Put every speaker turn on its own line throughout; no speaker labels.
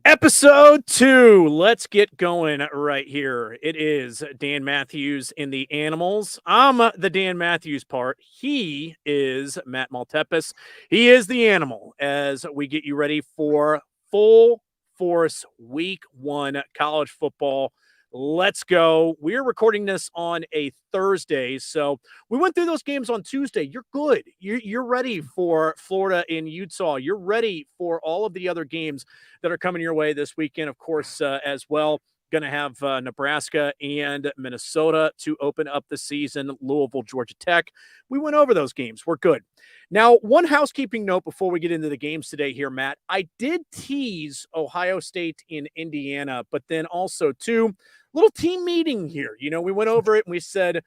Episode 2. Let's get going right here. It is Dan Mathews in The Animals. I'm the Dan Mathews part. He is Matt Maltepes. He is the animal as we get you ready for full force week 1 college football. Let's go. We're recording this on a Thursday, so we went through those games on Tuesday. You're good. You're ready for Florida and Utah. You're ready for all of the other games that are coming your way this weekend, of course, as well. Going to have Nebraska and Minnesota to open up the season, Louisville, Georgia Tech. We went over those games. We're good. Now, one housekeeping note before we get into the games today here, Matt. I did tease Ohio State in Indiana, but then also, too, little team meeting here. We went over it and we said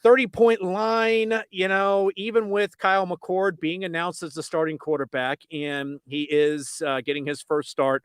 30-point line, even with Kyle McCord being announced as the starting quarterback, and he is getting his first start,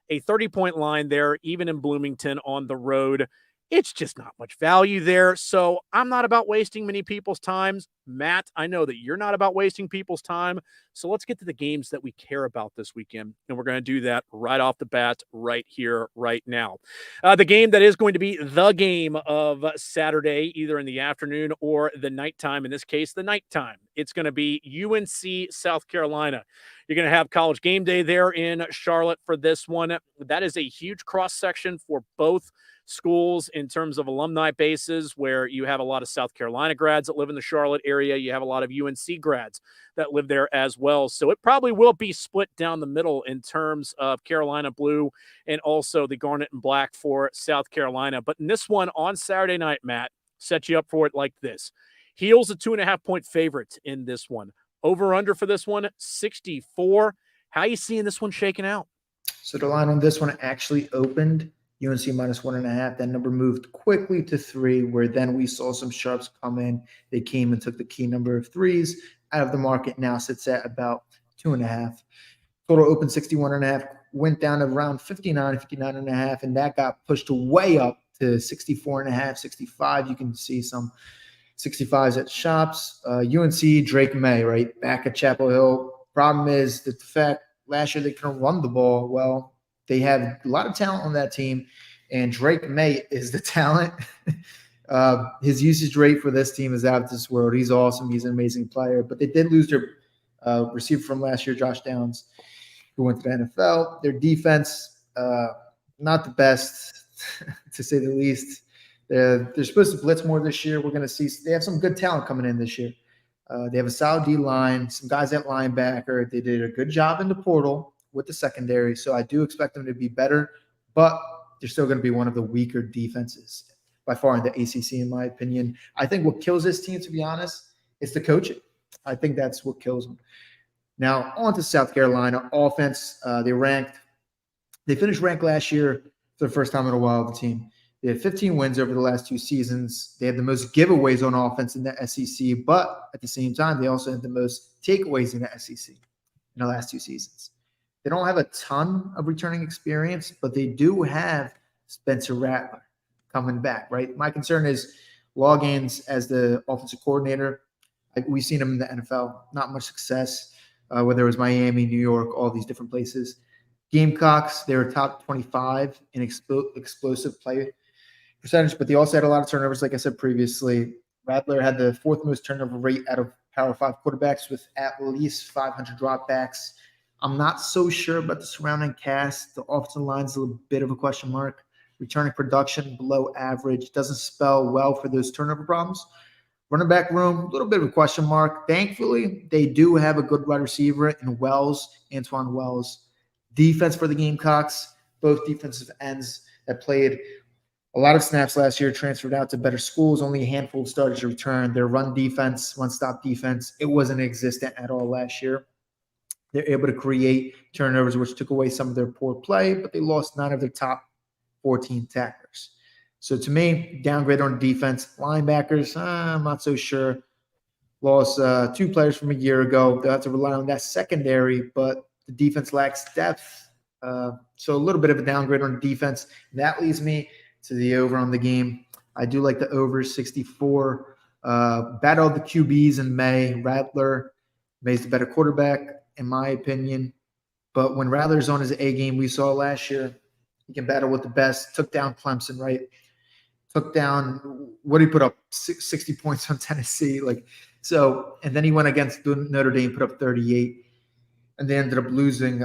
a 30-point line there, even in Bloomington on the road. It's just not much value there. So I'm not about wasting many people's times. Matt, I know that you're not about wasting people's time. So let's get to the games that we care about this weekend. And we're going to do that right off the bat, right here, right now. The game that is going to be the game of Saturday, either in the afternoon or the nighttime, in this case, the nighttime. It's going to be UNC South Carolina. You're going to have College Game Day there in Charlotte for this one. That is a huge cross-section for both schools in terms of alumni bases, where you have a lot of South Carolina grads that live in the Charlotte area. You have a lot of UNC grads that live there as well. So it probably will be split down the middle in terms of Carolina blue and also the garnet and black for South Carolina. But in this one on Saturday night, Matt, set you up for it like this. Heels a 2.5-point favorite in this one. Over under for this one, 64. How you seeing this one shaking out?
So the line on this one actually opened UNC minus 1.5. That number moved quickly to 3, where then we saw some sharps come in. They came and took the key number of 3s out of the market. Now sits at about 2.5. Total open 61.5, went down to around 59.5, and that got pushed way up to 64.5, 65. You can see some 65s at shops. UNC, Drake May, right back at Chapel Hill. Problem is that the fact last year they couldn't run the ball. Well, they have a lot of talent on that team, and Drake May is the talent. His usage rate for this team is out of this world. He's awesome. He's an amazing player. But they did lose their receiver from last year, Josh Downs, who went to the NFL. Their defense, not the best, to say the least. They're supposed to blitz more this year. We're going to see they have some good talent coming in this year. They have a solid D-line, some guys at linebacker. They did a good job in the portal with the secondary, so I do expect them to be better, but they're still going to be one of the weaker defenses by far in the ACC, in my opinion. I think what kills this team, to be honest, is the coaching. I think that's what kills them. Now, on to South Carolina. Offense, they finished ranked last year for the first time in a while, the team. They had 15 wins over the last 2 seasons. They had the most giveaways on offense in the SEC, but at the same time, they also had the most takeaways in the SEC in the last 2 seasons. They don't have a ton of returning experience, but they do have Spencer Rattler coming back, right? My concern is Law Gaines as the offensive coordinator. We've seen him in the NFL, not much success, whether it was Miami, New York, all these different places. Gamecocks, they were top 25 in explosive play percentage, but they also had a lot of turnovers, like I said previously. Rattler had the 4th most turnover rate out of Power 5 quarterbacks with at least 500 dropbacks. I'm not so sure about the surrounding cast. The offensive line's a bit of a question mark. Returning production below average doesn't spell well for those turnover problems. Running back room, a little bit of a question mark. Thankfully, they do have a good wide receiver in Antoine Wells. Defense for the Gamecocks, both defensive ends that played a lot of snaps last year, transferred out to better schools. Only a handful of starters to return. Their run defense, one-stop defense, it wasn't existent at all last year. They're able to create turnovers, which took away some of their poor play, but they lost 9 of their top 14 tacklers. So to me, downgrade on defense. Linebackers, I'm not so sure. Lost 2 players from a year ago. They'll have to rely on that secondary, but the defense lacks depth. So a little bit of a downgrade on defense. That leads me to the over on the game. I do like the over 64. Battle of the QBs in May. Rattler, May's the better quarterback, in my opinion. But when Rattler's on his A game, we saw last year, he can battle with the best. Took down Clemson, right? Took down, what did he put up? 60 points on Tennessee. And then he went against Notre Dame, put up 38, and they ended up losing.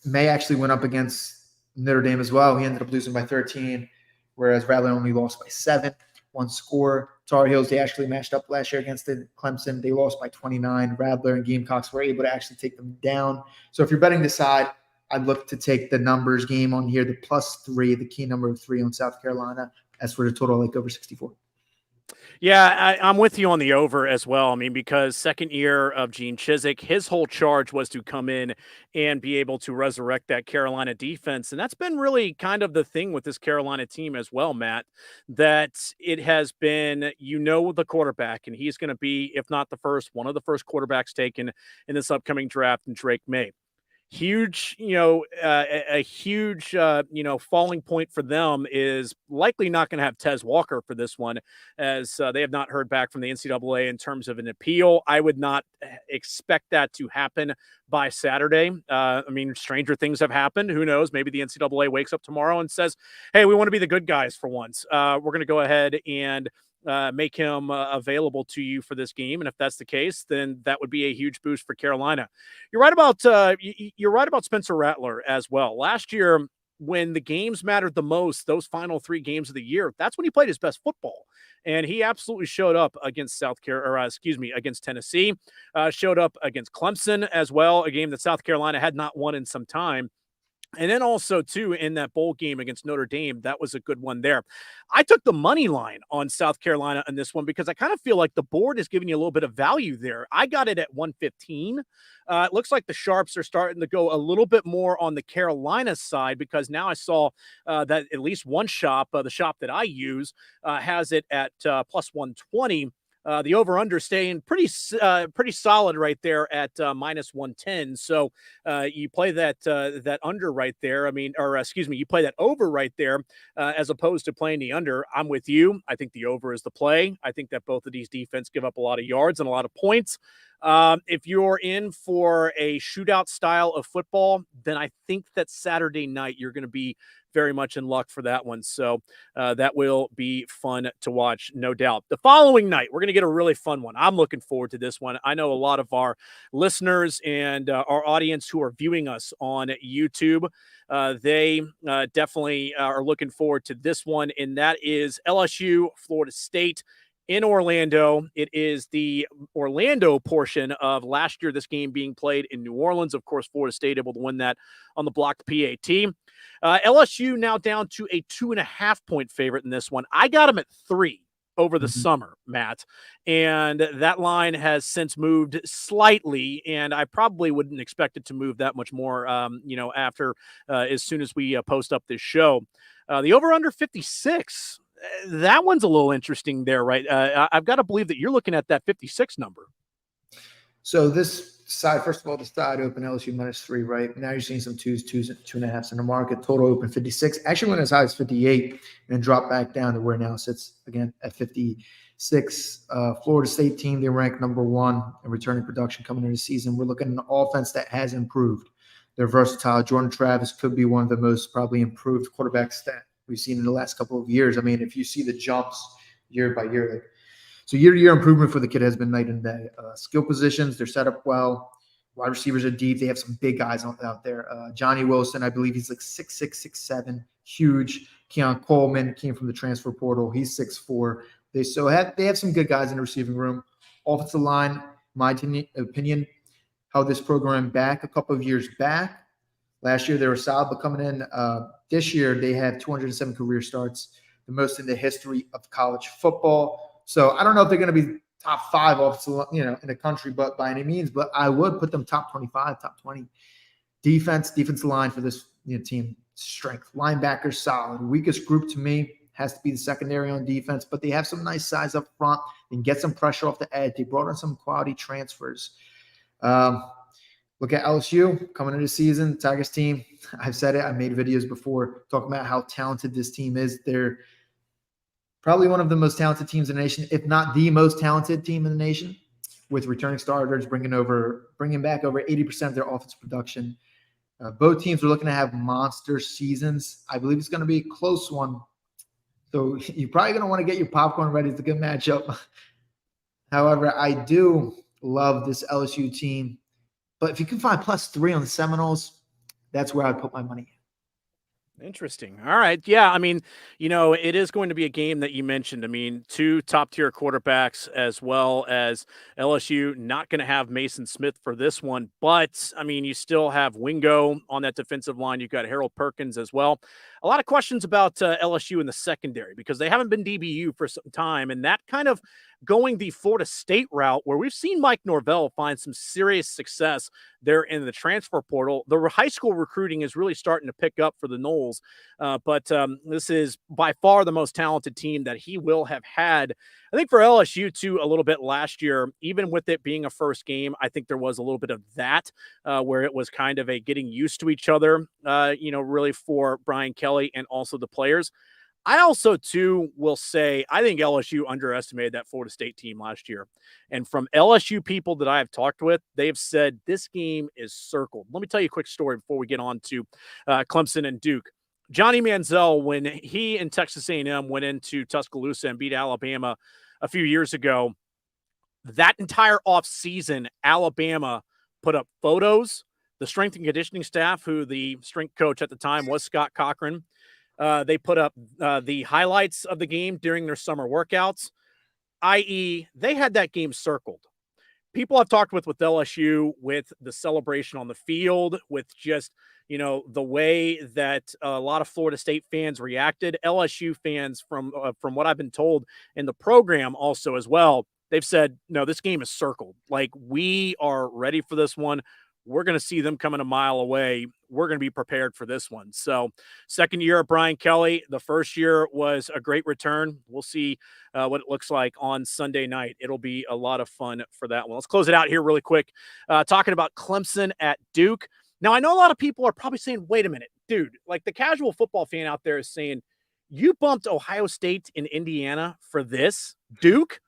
May actually went up against Notre Dame as well. He ended up losing by 13, whereas Rattler only lost by 7. One score. Tar Heels, they actually matched up last year against Clemson. They lost by 29. Rattler and Gamecocks were able to actually take them down. So if you're betting this side, I'd look to take the numbers game on here, the +3, the key number of 3 on South Carolina. As for the total, I like over 64.
Yeah, I'm with you on the over as well. I mean, because second year of Gene Chizik, his whole charge was to come in and be able to resurrect that Carolina defense. And that's been really kind of the thing with this Carolina team as well, Matt, that it has been, the quarterback, and he's going to be, if not the first, one of the first quarterbacks taken in this upcoming draft, in Drake May. Huge, a huge, falling point for them is likely not going to have Tez Walker for this one, as they have not heard back from the NCAA in terms of an appeal. I would not expect that to happen by Saturday. I mean, stranger things have happened. Who knows? Maybe the NCAA wakes up tomorrow and says, hey, we want to be the good guys for once. We're going to go ahead and make him available to you for this game. And if that's the case, then that would be a huge boost for Carolina. You're right about Spencer Rattler as well. Last year, when the games mattered the most, those final 3 games of the year, that's when he played his best football. And he absolutely showed up against against Tennessee, showed up against Clemson as well, a game that South Carolina had not won in some time. And then also, too, in that bowl game against Notre Dame, that was a good one there. I took the money line on South Carolina in this one because I kind of feel like the board is giving you a little bit of value there. I got it at 115. It looks like the sharps are starting to go a little bit more on the Carolina side because now I saw that at least one shop, the shop that I use, has it at plus 120. The over-under staying pretty solid right there at minus 110. So you play that under right there. You play that over right there as opposed to playing the under. I'm with you. I think the over is the play. I think that both of these defense give up a lot of yards and a lot of points. If you're in for a shootout style of football, then I think that Saturday night you're going to be very much in luck for that one. So that will be fun to watch, no doubt. The following night, we're going to get a really fun one. I'm looking forward to this one. I know a lot of our listeners and our audience who are viewing us on YouTube, they definitely are looking forward to this one, and that is LSU-Florida State in Orlando. It is the Orlando portion of last year, this game being played in New Orleans. Of course, Florida State able to win that on the blocked PAT. LSU now down to a 2.5-point favorite in this one. I got them at 3 over the summer, Matt, and that line has since moved slightly, and I probably wouldn't expect it to move that much more, after as soon as we post up this show. The over-under 56, that one's a little interesting there, right? I've got to believe that you're looking at that 56 number.
So this side, first of all, the side open LSU -3, right? Now you're seeing some 2s, 2.5s in the market. Total open 56. Actually went as high as 58 and dropped back down to where it now sits again at 56. Florida State team, they ranked number 1 in returning production coming into the season. We're looking at an offense that has improved. They're versatile. Jordan Travis could be one of the most probably improved quarterbacks that we've seen in the last couple of years. I mean, if you see the jumps year by year, so year-to-year improvement for the kid has been night and day. Skill positions, they're set up well. Wide receivers are deep. They have some big guys out there. Johnny Wilson, I believe he's like 6'6", 6'7", huge. Keon Coleman came from the transfer portal. He's 6'4". They have some good guys in the receiving room. Offensive line, my opinion, how this program back a couple of years back. Last year they were solid, but coming in this year they have 207 career starts, the most in the history of college football. So I don't know if they're going to be top 5 offensive, in the country, but by any means. But I would put them top 25, top 20. Defensive line for this team, strength. Linebackers solid. Weakest group to me has to be the secondary on defense, but they have some nice size up front and get some pressure off the edge. They brought in some quality transfers. Look at LSU coming into the season, Tigers team. I've said it. I made videos before talking about how talented this team is. They're probably one of the most talented teams in the nation, if not the most talented team in the nation, with returning starters bringing back over 80% of their offensive production. Both teams are looking to have monster seasons. I believe it's going to be a close one. So you're probably going to want to get your popcorn ready. It's a good matchup. However, I do love this LSU team. But if you can find +3 on the Seminoles, that's where I'd put my money.
Interesting. All right. Yeah. I mean, it is going to be a game that you mentioned. I mean, two top tier quarterbacks as well as LSU. Not going to have Mason Smith for this one, but I mean, you still have Wingo on that defensive line. You've got Harold Perkins as well. A lot of questions about LSU in the secondary because they haven't been DBU for some time, and that kind of going the Florida State route where we've seen Mike Norvell find some serious success there in the transfer portal. The high school recruiting is really starting to pick up for the Noles, but this is by far the most talented team that he will have had. I think for LSU too, a little bit last year, even with it being a first game, I think there was a little bit of that where it was kind of a getting used to each other, really for Brian Kelly and also the players. I also, too, will say I think LSU underestimated that Florida State team last year. And from LSU people that I have talked with, they've said this game is circled. Let me tell you a quick story before we get on to Clemson and Duke. Johnny Manziel, when he and Texas A&M went into Tuscaloosa and beat Alabama a few years ago, that entire offseason, Alabama put up photos. The strength and conditioning staff, who the strength coach at the time was Scott Cochran, they put up the highlights of the game during their summer workouts, i.e., they had that game circled. People I've talked with LSU, with the celebration on the field, with just, the way that a lot of Florida State fans reacted, LSU fans, from what I've been told in the program also as well, they've said, no, this game is circled. Like, we are ready for this one. We're going to see them coming a mile away. We're going to be prepared for this one. So, second year of Brian Kelly. The first year was a great return. We'll see what it looks like on Sunday night. It'll be a lot of fun for that one. Let's close it out here really quick. Talking about Clemson at Duke. Now, I know a lot of people are probably saying, wait a minute, dude, like the casual football fan out there is saying, you bumped Ohio State and Indiana for this? Duke?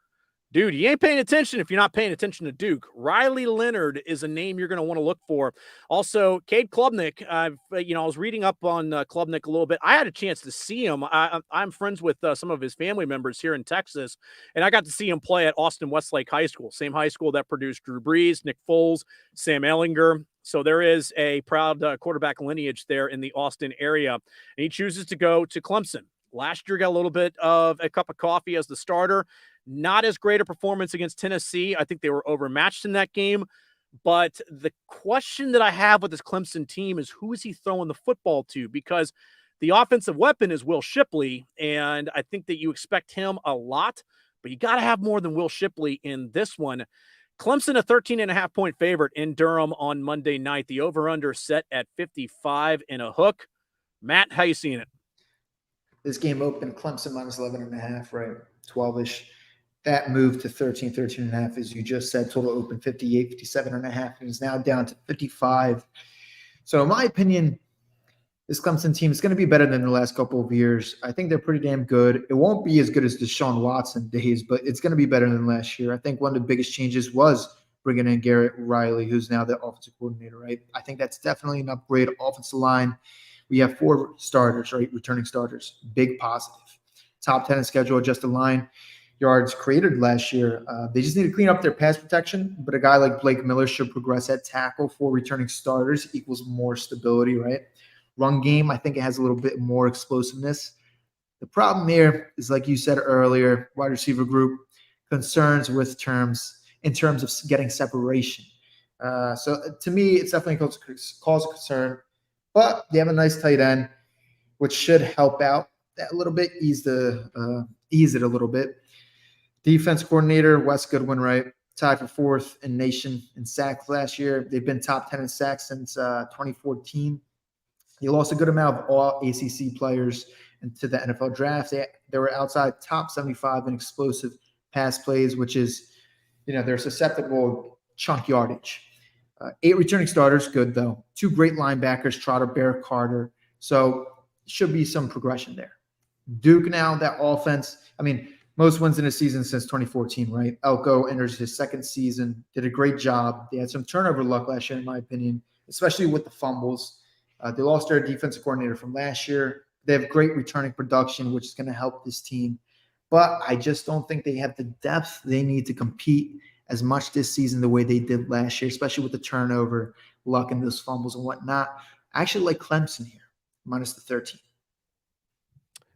Dude, you ain't paying attention if you're not paying attention to Duke. Riley Leonard is a name you're going to want to look for. Also, Cade Klubnik. I was reading up on Klubnik a little bit. I had a chance to see him. I'm friends with some of his family members here in Texas, and I got to see him play at Austin Westlake High School, same high school that produced Drew Brees, Nick Foles, Sam Ehlinger. So there is a proud quarterback lineage there in the Austin area, and he chooses to go to Clemson. Last year got a little bit of a cup of coffee as the starter. Not as great a performance against Tennessee. I think they were overmatched in that game. But the question that I have with this Clemson team is, who is he throwing the football to? Because the offensive weapon is Will Shipley, and I think that you expect him a lot, but you got to have more than Will Shipley in this one. Clemson, a 13.5-point favorite in Durham on Monday night. The over-under set at 55 and a hook. Matt, how you seeing it?
This game opened Clemson -11.5, right? 12-ish. That moved to 13.5, as you just said. Total open 58, 57.5, and is now down to 55. So in my opinion, this Clemson team is going to be better than the last couple of years. I think they're pretty damn good. It won't be as good as Deshaun Watson days, but it's going to be better than last year. I think one of the biggest changes was bringing in Garrett Riley, who's now the offensive coordinator, right? I think that's definitely an upgrade. Offensive line, we have 4 starters, right? Returning starters. Big positive. Top 10 in schedule adjusted line. Yards created last year. They just need to clean up their pass protection, but a guy like Blake Miller should progress at tackle. 4 returning starters equals more stability, right? Run game, I think it has a little bit more explosiveness. The problem here is, like you said earlier, wide receiver group concerns in terms of getting separation. So to me, it's definitely cause a concern, but they have a nice tight end, which should help out that a little bit, ease it a little bit. Defense coordinator, Wes Goodwin, right? Tied for 4th in nation in sacks last year. They've been top 10 in sacks since 2014. He lost a good amount of all ACC players into the NFL draft. They were outside top 75 in explosive pass plays, which is, they're susceptible chunk yardage. 8 returning starters, good though. 2 great linebackers, Trotter, Bear, Carter. So should be some progression there. Duke now, that offense, most wins in a season since 2014, right? Elko enters his 2nd season, did a great job. They had some turnover luck last year, in my opinion, especially with the fumbles. They lost their defensive coordinator from last year. They have great returning production, which is going to help this team. But I just don't think they have the depth they need to compete as much this season the way they did last year, especially with the turnover, luck, and those fumbles and whatnot. I actually like Clemson here, minus the 13.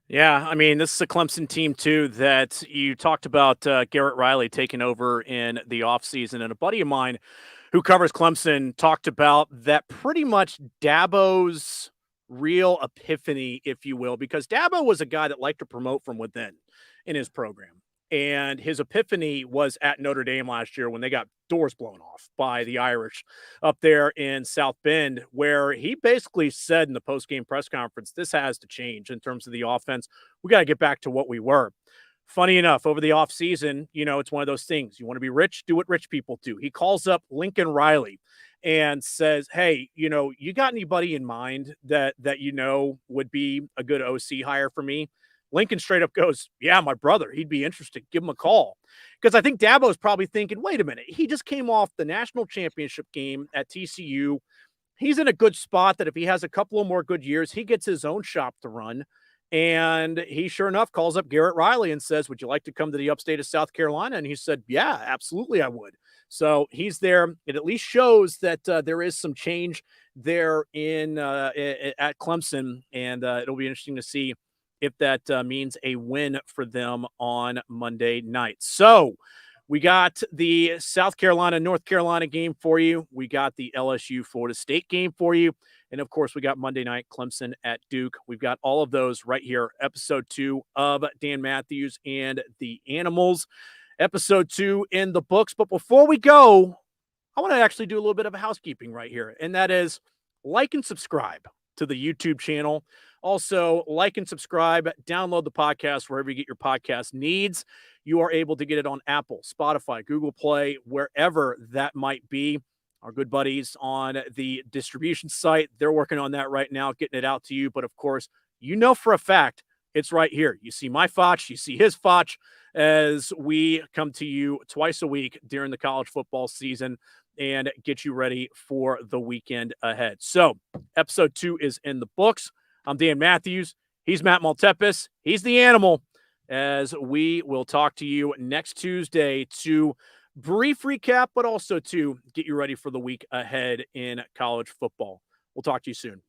Yeah, I mean, this is a Clemson team, too, that you talked about Garrett Riley taking over in the offseason. And a buddy of mine who covers Clemson talked about that pretty much Dabo's real epiphany, if you will, because Dabo was a guy that liked to promote from within in his program. And his epiphany was at Notre Dame last year when they got doors blown off by the Irish up there in South Bend, where he basically said in the post-game press conference, this has to change in terms of the offense. We got to get back to what we were. Funny enough, over the offseason, it's one of those things. You want to be rich, do what rich people do. He calls up Lincoln Riley and says, hey, you got anybody in mind that would be a good OC hire for me? Lincoln straight up goes, yeah, my brother, he'd be interested. Give him a call. Because I think Dabo's probably thinking, wait a minute, he just came off the national championship game at TCU. He's in a good spot that if he has a couple of more good years, he gets his own shop to run. And he, sure enough, calls up Garrett Riley and says, would you like to come to the upstate of South Carolina? And he said, yeah, absolutely, I would. So he's there. It at least shows that there is some change there at Clemson. And it'll be interesting to see if that means a win for them on Monday night. So we got the South Carolina-North Carolina game for you. We got the LSU-Florida State game for you. And, of course, we got Monday night Clemson at Duke. We've got all of those right here. Episode 2 of Dan Mathews and the Animals. Episode 2 in the books. But before we go, I want to actually do a little bit of housekeeping right here. And that is like and subscribe to the YouTube channel. Also, like and subscribe, download the podcast wherever you get your podcast needs. You are able to get it on Apple, Spotify, Google Play, wherever that might be. Our good buddies on the distribution site, they're working on that right now, getting it out to you. But of course, for a fact, it's right here. You see my fotch, you see his fotch as we come to you twice a week during the college football season and get you ready for the weekend ahead. So, episode 2 is in the books. I'm Dan Mathews. He's Matt Maltepes. He's the animal. As we will talk to you next Tuesday to brief recap, but also to get you ready for the week ahead in college football. We'll talk to you soon.